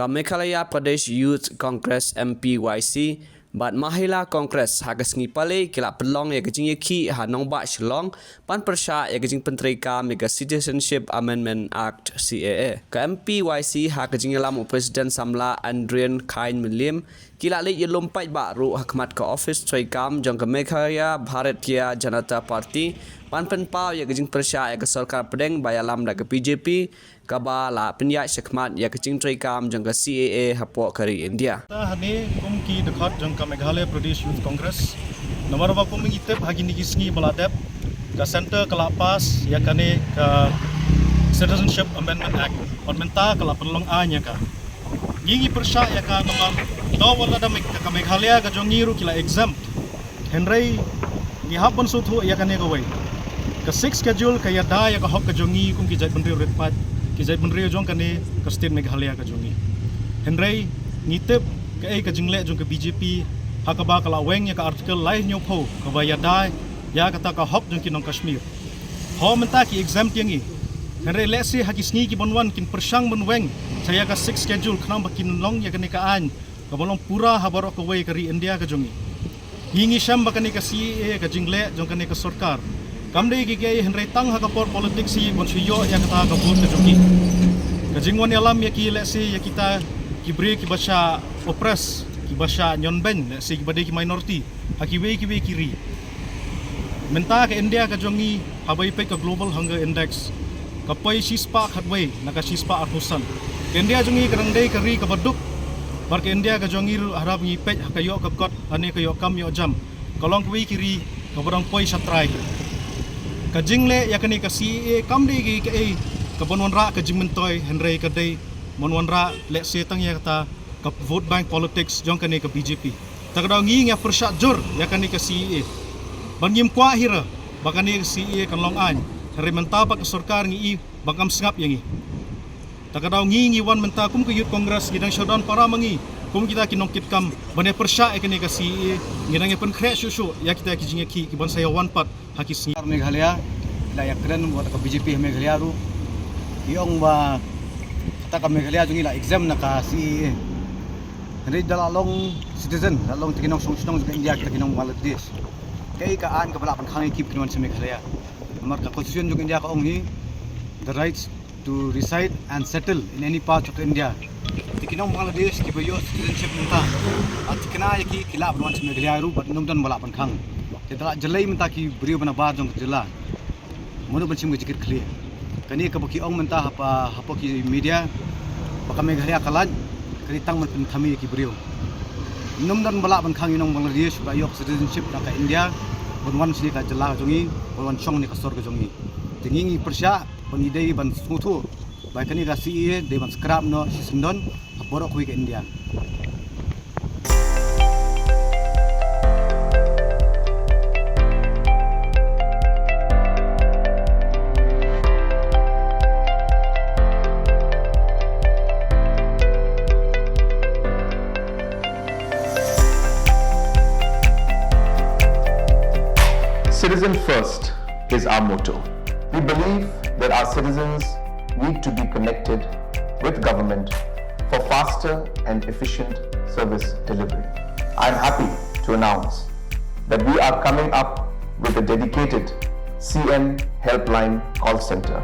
ka Meghalaya Pradesh Youth Congress MPYC bat Mahila Congress hagas ngi pale kila pelong ya gejing yaki ha nong ba shlong pan persya ya gejing pentrika mega Citizenship Amendment Act CAA ka MPYC ha gejing lam President Samla Andrian Kain Milim kila le ye lompat ba ru hakmat ka office troikam jong ka Meghalaya Bharatiya Janata Party pan penpau ya gejing persya ya ka sarkar pedeng bayalam da ka BJP ka ba la penyai sekmat ya gejing troikam jong ka CAA hapok kari India Hani kum ki dekat jong ka Meghalaya Pradesh Youth Congress nomor ba kum ngitep hagi ni kisngi baladep ka center ka lapas ya kane ka Citizenship Amendment Act parmenta ka la perlong anya ka ngingi persya ya ka nomor do wala da ka Meghalaya ka jong ngiru kila exempt henry ni hapon suthu ya kane ka way ka 6 schedule ka ya da ya ka hok ka jongi kum ki jai benri retpat ki jai benri jong kane ka state Meghalaya ka jongi henry ngitep ka jingle jong ka BJP hakaba kala weng ya ka article lai nyo pho ka ba ya dai ya kata ka hop jong kinong Kashmir ho menta ki exempt yangi henry lesi haki sngi ki bonwan kin persang bon weng saya ka 6 schedule khnam bakin long ya ka an ka bolong pura habaro ka way kari India ka jongi hingi sham bakani ka CAA ka jingle jong ka ka sarkar kamde ki ke henry tang ha ka por politics si bon suyo ya kata ka bot ka jongi ka jingwan alam ya ki lesi ya kita kibri ki basha oppress ki basha nyonben si ki bade ki minority akiwe kiri menta ka India ka jongi habai pe ka global hunger index ka pai sispa khatway naka sispa arhusan India jongi karangdei kari ka baduk bar ka India ka jongi harap ngi pe ka yo ka kot ane ka yo kam yo jam kalong kwi kiri ka barang pai satrai ka jingle yakani ka CAA kamde ki ka bonwan ra ka jingmentoy henry ka dei monwanra let's say tang ya kata ka vote bank politics jong kane ka BJP takadaw ngi nga persya jur ya kane ka CAA bangim kwa hira bakane ka CAA kan long an rementa pa ka sarkar ngi bangam sngap yangi takadaw ngi wan menta kum ka youth congress gidang showdown para mangi kum kita kinongkit kam bane persya kane ka CAA ngidang pen khre shushu ya kita ki jinga ki bon saya one part hakis ni Meghalaya la yakren buat ka BJP Meghalaya ru yong ba ta ka Meghalaya jungi la exam na ka si henry dalalong citizen dalalong tikinong song ka India kita kinong Bangladesh kay ka an ka bala pan khang keep kinwan sa Meghalaya nomor ka constitution jung India ka ong ni the rights to reside and settle in any part of India tikinong Bangladesh ki bayo citizenship menta at tikina yaki kila banwan sa Meghalaya ru bat nomdan bala pan khang tedala jelai menta ki brio bana ba jong jela mono ban sim jikit clear kani ka baki ong menta hapa ki media baka Meghalaya kalan kani tang man pen thami ki brio nomdan bala ban khang inong Bangladesh ba yok citizenship na ka India bonwan sini ka jela jongi bonwan chong ni ka sor ka jongi tingingi persya pangidei ban smutu ba kani ka CAA de ban scrap no sisndon borok kui ka India Citizen first is our motto. We believe that our citizens need to be connected with government for faster and efficient service delivery. I'm happy to announce that we are coming up with a dedicated CM helpline call center